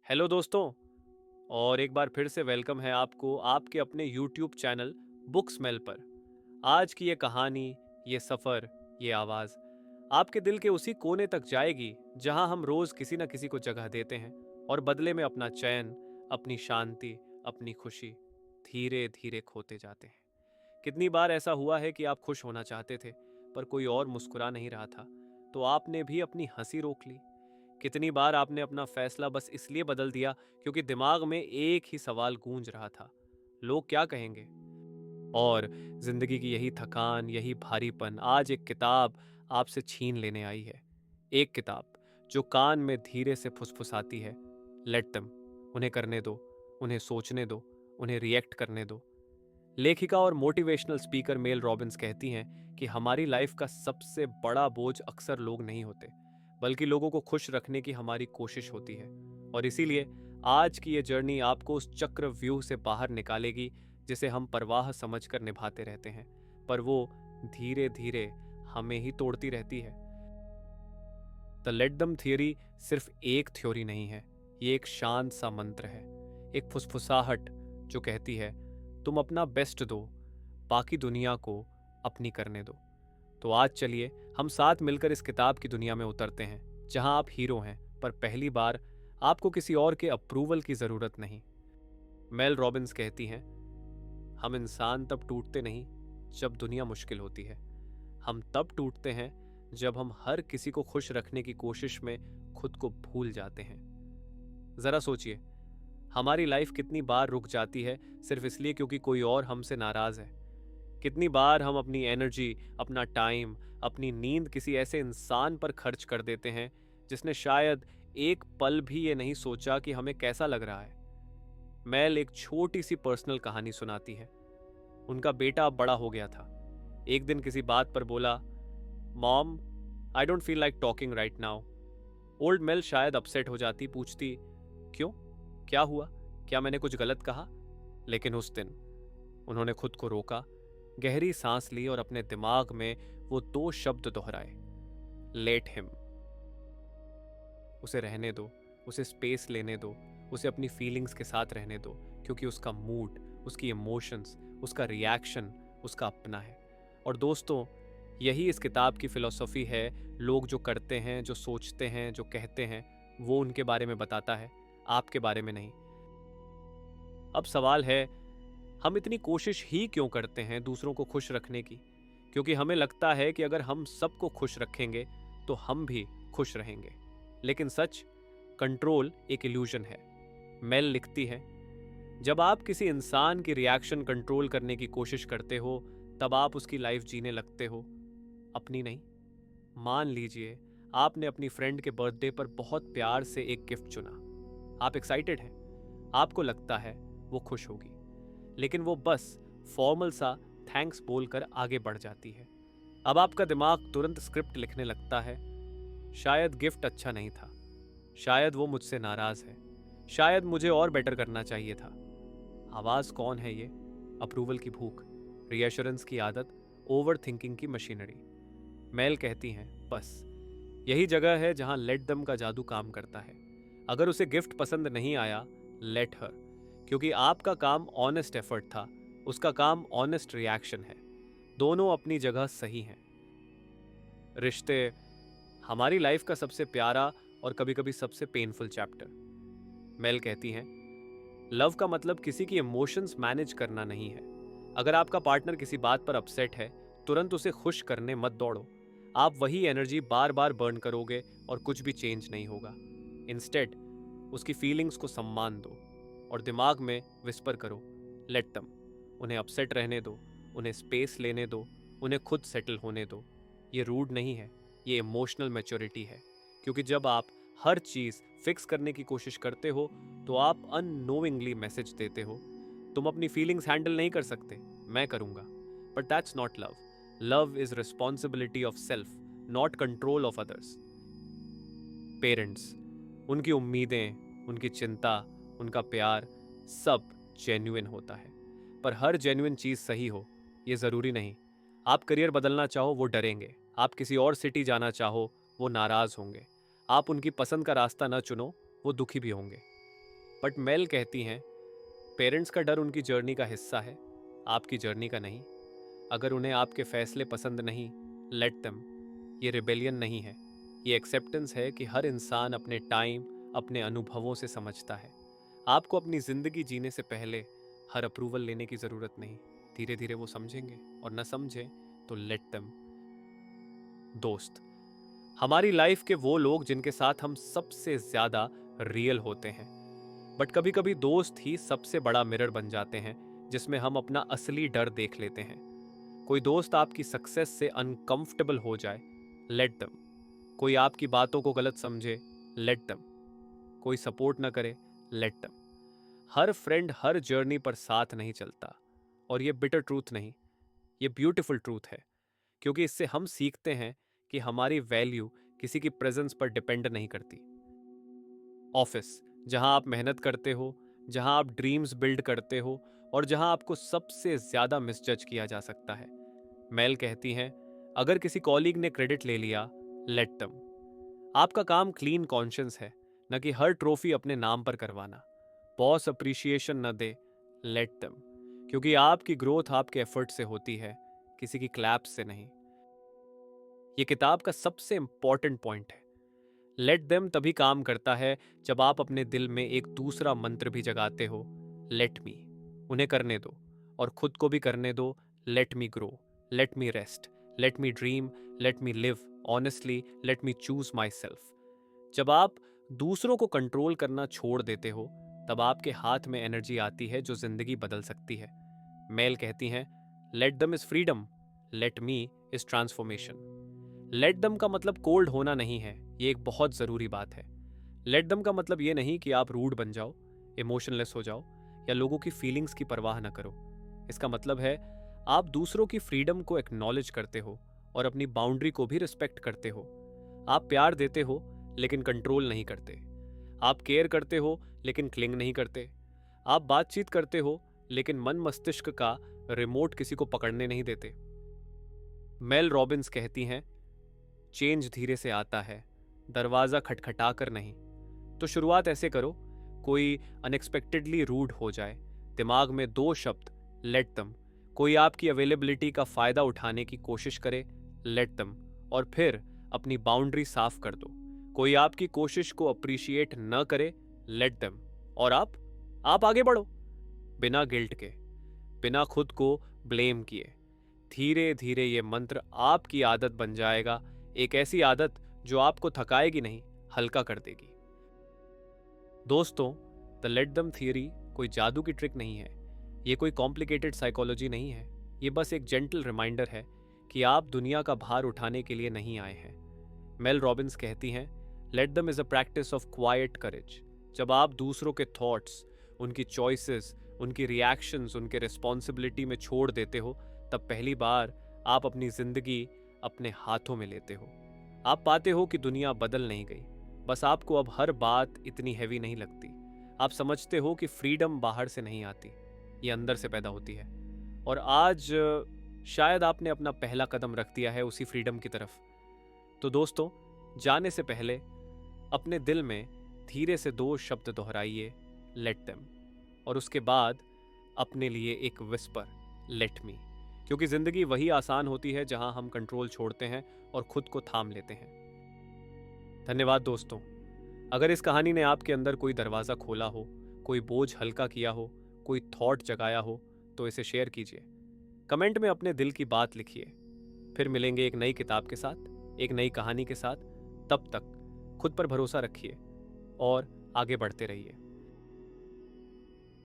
Hello दोस्तों। और एक बार फिर से वेलकम है आपको आपके अपने YouTube चैनल बुक स्मेल पर। आज की ये कहानी, ये सफ़र, ये आवाज़ आपके दिल के उसी कोने तक जाएगी जहां हम रोज़ किसी न किसी को जगह देते हैं और बदले में अपना चैन, अपनी शांति, अपनी खुशी धीरे धीरे खोते जाते हैं। कितनी बार ऐसा हुआ है कि आप खुश होना चाहते थे पर कोई और मुस्कुरा नहीं रहा था, तो आपने भी अपनी हंसी रोक ली। कितनी बार आपने अपना फैसला बस इसलिए बदल दिया क्योंकि दिमाग में एक ही सवाल गूंज रहा था, लोग क्या कहेंगे। और जिंदगी की यही थकान, यही भारीपन आज एक किताब आपसे छीन लेने आई है। एक किताब जो कान में धीरे से फुसफुसाती है, लेट देम, उन्हें करने दो, उन्हें सोचने दो, उन्हें रिएक्ट करने दो। लेखिका और मोटिवेशनल स्पीकर मेल रॉबिन्स कहती हैं कि हमारी लाइफ का सबसे बड़ा बोझ अक्सर लोग नहीं होते, बल्कि लोगों को खुश रखने की हमारी कोशिश होती है। और इसीलिए आज की ये जर्नी आपको उस चक्रव्यूह से बाहर निकालेगी जिसे हम परवाह समझकर निभाते रहते हैं, पर वो धीरे धीरे हमें ही तोड़ती रहती है। द लेट दम थियोरी सिर्फ एक थ्योरी नहीं है, ये एक शांत सा मंत्र है, एक फुसफुसाहट जो कहती है तुम अपना बेस्ट दो, बाकी दुनिया को अपनी करने दो। तो आज चलिए हम साथ मिलकर इस किताब की दुनिया में उतरते हैं जहां आप हीरो हैं, पर पहली बार आपको किसी और के अप्रूवल की जरूरत नहीं। मेल रॉबिन्स कहती हैं, हम इंसान तब टूटते नहीं जब दुनिया मुश्किल होती है, हम तब टूटते हैं जब हम हर किसी को खुश रखने की कोशिश में खुद को भूल जाते हैं। जरा सोचिए, हमारी लाइफ कितनी बार रुक जाती है सिर्फ इसलिए क्योंकि कोई और हमसे नाराज है। कितनी बार हम अपनी एनर्जी, अपना टाइम, अपनी नींद किसी ऐसे इंसान पर खर्च कर देते हैं जिसने शायद एक पल भी ये नहीं सोचा कि हमें कैसा लग रहा है। मैल एक छोटी सी पर्सनल कहानी सुनाती है। उनका बेटा अब बड़ा हो गया था। एक दिन किसी बात पर बोला, mom, I don't feel like talking right now. Old mail शायद अपसेट हो जाती, पूछती, क्यों, क्या हुआ, क्या मैंने कुछ गलत कहा। लेकिन उस दिन उन्होंने खुद को रोका, गहरी सांस ली और अपने दिमाग में वो दो शब्द दोहराए, लेट हिम। उसे रहने दो, उसे स्पेस लेने दो, उसे अपनी फीलिंग्स के साथ रहने दो, क्योंकि उसका मूड, उसकी इमोशंस, उसका रिएक्शन उसका अपना है। और दोस्तों, यही इस किताब की फिलॉसफी है। लोग जो करते हैं, जो सोचते हैं, जो कहते हैं, वो उनके बारे में बताता है, आपके बारे में नहीं। अब सवाल है, हम इतनी कोशिश ही क्यों करते हैं दूसरों को खुश रखने की? क्योंकि हमें लगता है कि अगर हम सबको खुश रखेंगे तो हम भी खुश रहेंगे। लेकिन सच, कंट्रोल एक इल्यूजन है। मेल लिखती है, जब आप किसी इंसान की रिएक्शन कंट्रोल करने की कोशिश करते हो तब आप उसकी लाइफ जीने लगते हो, अपनी नहीं। मान लीजिए आपने अपनी फ्रेंड के बर्थडे पर बहुत प्यार से एक गिफ्ट चुना। आप एक्साइटेड हैं, आपको लगता है वो खुश होगी, लेकिन वो बस फॉर्मल सा थैंक्स बोलकर आगे बढ़ जाती है। अब आपका दिमाग तुरंत स्क्रिप्ट लिखने लगता है, शायद गिफ्ट अच्छा नहीं था, शायद वो मुझसे नाराज है, शायद मुझे और बेटर करना चाहिए था। आवाज कौन है ये? अप्रूवल की भूख, रीएश्योरेंस की आदत, ओवर थिंकिंग की मशीनरी। मेल कहती हैं, बस यही जगह है जहां लेट दम का जादू काम करता है। अगर उसे गिफ्ट पसंद नहीं आया, लेट हर, क्योंकि आपका काम ऑनेस्ट एफर्ट था, उसका काम ऑनेस्ट रिएक्शन है। दोनों अपनी जगह सही हैं। रिश्ते हमारी लाइफ का सबसे प्यारा और कभी कभी सबसे पेनफुल चैप्टर। मेल कहती हैं, लव का मतलब किसी की इमोशंस मैनेज करना नहीं है। अगर आपका पार्टनर किसी बात पर अपसेट है, तुरंत उसे खुश करने मत दौड़ो। आप वही एनर्जी बार बार बर्न करोगे और कुछ भी चेंज नहीं होगा। इंस्टेड उसकी फीलिंग्स को सम्मान दो और दिमाग में विस्पर करो, लेट दम, उन्हें अपसेट रहने दो, उन्हें स्पेस लेने दो, उन्हें खुद सेटल होने दो। ये रूड नहीं है, ये इमोशनल मैच्योरिटी है। क्योंकि जब आप हर चीज़ फिक्स करने की कोशिश करते हो तो आप अननोइंगली मैसेज देते हो, तुम अपनी फीलिंग्स हैंडल नहीं कर सकते, मैं करूंगा। But that's not love. Love is responsibility of self, not control of others. Parents, उनकी उम्मीदें, उनकी चिंता, उनका प्यार, सब जेन्युइन होता है, पर हर जेन्युइन चीज़ सही हो ये ज़रूरी नहीं। आप करियर बदलना चाहो, वो डरेंगे। आप किसी और सिटी जाना चाहो, वो नाराज़ होंगे। आप उनकी पसंद का रास्ता न चुनो, वो दुखी भी होंगे। बट मेल कहती हैं पेरेंट्स का डर उनकी जर्नी का हिस्सा है, आपकी जर्नी का नहीं। अगर उन्हें आपके फैसले पसंद नहीं, लेट देम। ये रिबेलियन नहीं है, ये एक्सेप्टेंस है कि हर इंसान अपने टाइम, अपने अनुभवों से समझता है। आपको अपनी ज़िंदगी जीने से पहले हर अप्रूवल लेने की ज़रूरत नहीं। धीरे धीरे वो समझेंगे, और न समझें तो लेट देम। दोस्त, हमारी लाइफ के वो लोग जिनके साथ हम सबसे ज़्यादा रियल होते हैं, बट कभी कभी दोस्त ही सबसे बड़ा मिरर बन जाते हैं जिसमें हम अपना असली डर देख लेते हैं। कोई दोस्त आपकी सक्सेस से अनकंफर्टेबल हो जाए, लेट देम। कोई आपकी बातों को गलत समझे, लेट देम। कोई सपोर्ट ना करे, लेट देम। हर फ्रेंड हर जर्नी पर साथ नहीं चलता, और ये बिटर ट्रूथ नहीं, ये ब्यूटीफुल ट्रूथ है, क्योंकि इससे हम सीखते हैं कि हमारी वैल्यू किसी की प्रेजेंस पर डिपेंड नहीं करती। ऑफिस, जहां आप मेहनत करते हो, जहां आप ड्रीम्स बिल्ड करते हो, और जहां आपको सबसे ज्यादा मिसजज किया जा सकता है, मेल कहती हैं अगर किसी कॉलीग ने क्रेडिट ले लिया, लेट देम। आपका काम क्लीन कॉन्शियंस है, न कि हर ट्रॉफी अपने नाम पर करवाना। बॉस अप्रिसिएशन न दे, लेट देम, क्योंकि आपकी ग्रोथ आपके एफर्ट से होती है, किसी की क्लैप से नहीं। ये किताब का सबसे इंपॉर्टेंट पॉइंट है। लेट देम तभी काम करता है जब आप अपने दिल में एक दूसरा मंत्र भी जगाते हो, लेट मी। उन्हें करने दो, और खुद को भी करने दो, let me grow, let me rest, let me dream, let me live honestly, let me choose my self. जब आप दूसरों को कंट्रोल करना छोड़ देते हो, तब आपके हाथ में एनर्जी आती है जो जिंदगी बदल सकती है। मेल कहती हैं let them is freedom, let me is transformation. Let them का मतलब कोल्ड होना नहीं है, ये एक बहुत ज़रूरी बात है। लेट दम का मतलब ये नहीं कि आप रूड बन जाओ, इमोशनलेस हो जाओ, या लोगों की फीलिंग्स की परवाह ना करो। इसका मतलब है आप दूसरों की फ्रीडम को एक्नॉलेज करते हो और अपनी बाउंड्री को भी रिस्पेक्ट करते हो। आप प्यार देते हो लेकिन कंट्रोल नहीं करते। आप केयर करते हो लेकिन क्लिंग नहीं करते। आप बातचीत करते हो लेकिन मन मस्तिष्क का रिमोट किसी को पकड़ने नहीं देते। मेल रॉबिन्स कहती हैं चेंज धीरे से आता है, दरवाज़ा खटखटा कर नहीं। तो शुरुआत ऐसे करो, कोई अनएक्सपेक्टेडली रूड हो जाए, दिमाग में 2 शब्द, लेट दम। कोई आपकी अवेलेबिलिटी का फ़ायदा उठाने की कोशिश करे, लेट दम, और फिर अपनी बाउंड्री साफ कर दो। कोई आपकी कोशिश को अप्रिशिएट न करे, लेट दम, और आप आगे बढ़ो, बिना गिल्ट के, बिना खुद को ब्लेम किए। धीरे धीरे ये मंत्र आपकी आदत बन जाएगा, एक ऐसी आदत जो आपको थकाएगी नहीं, हल्का कर देगी। दोस्तों, द लेट दम थियरी कोई जादू की ट्रिक नहीं है, ये कोई कॉम्प्लिकेटेड साइकोलॉजी नहीं है। ये बस एक जेंटल रिमाइंडर है कि आप दुनिया का भार उठाने के लिए नहीं आए हैं। मेल रॉबिन्स कहती हैं let them is a practice of quiet courage. जब आप दूसरों के थॉट्स, उनकी चॉइसेस, उनकी रिएक्शंस, उनके रिस्पॉन्सिबिलिटी में छोड़ देते हो, तब पहली बार आप अपनी जिंदगी अपने हाथों में लेते हो। आप पाते हो कि दुनिया बदल नहीं गई, बस आपको अब हर बात इतनी हैवी नहीं लगती। आप समझते हो कि फ्रीडम बाहर से नहीं आती, ये अंदर से पैदा होती है। और आज शायद आपने अपना पहला कदम रख दिया है उसी फ्रीडम की तरफ। तो दोस्तों, जाने से पहले अपने दिल में धीरे से 2 शब्द दोहराइए, लेट देम, और उसके बाद अपने लिए एक विस्पर, लेट मी। क्योंकि जिंदगी वही आसान होती है जहां हम कंट्रोल छोड़ते हैं और खुद को थाम लेते हैं। धन्यवाद दोस्तों। अगर इस कहानी ने आपके अंदर कोई दरवाज़ा खोला हो, कोई बोझ हल्का किया हो, कोई थॉट जगाया हो, तो इसे शेयर कीजिए। कमेंट में अपने दिल की बात लिखिए। फिर मिलेंगे एक नई किताब के साथ, एक नई कहानी के साथ। तब तक खुद पर भरोसा रखिए और आगे बढ़ते रहिए।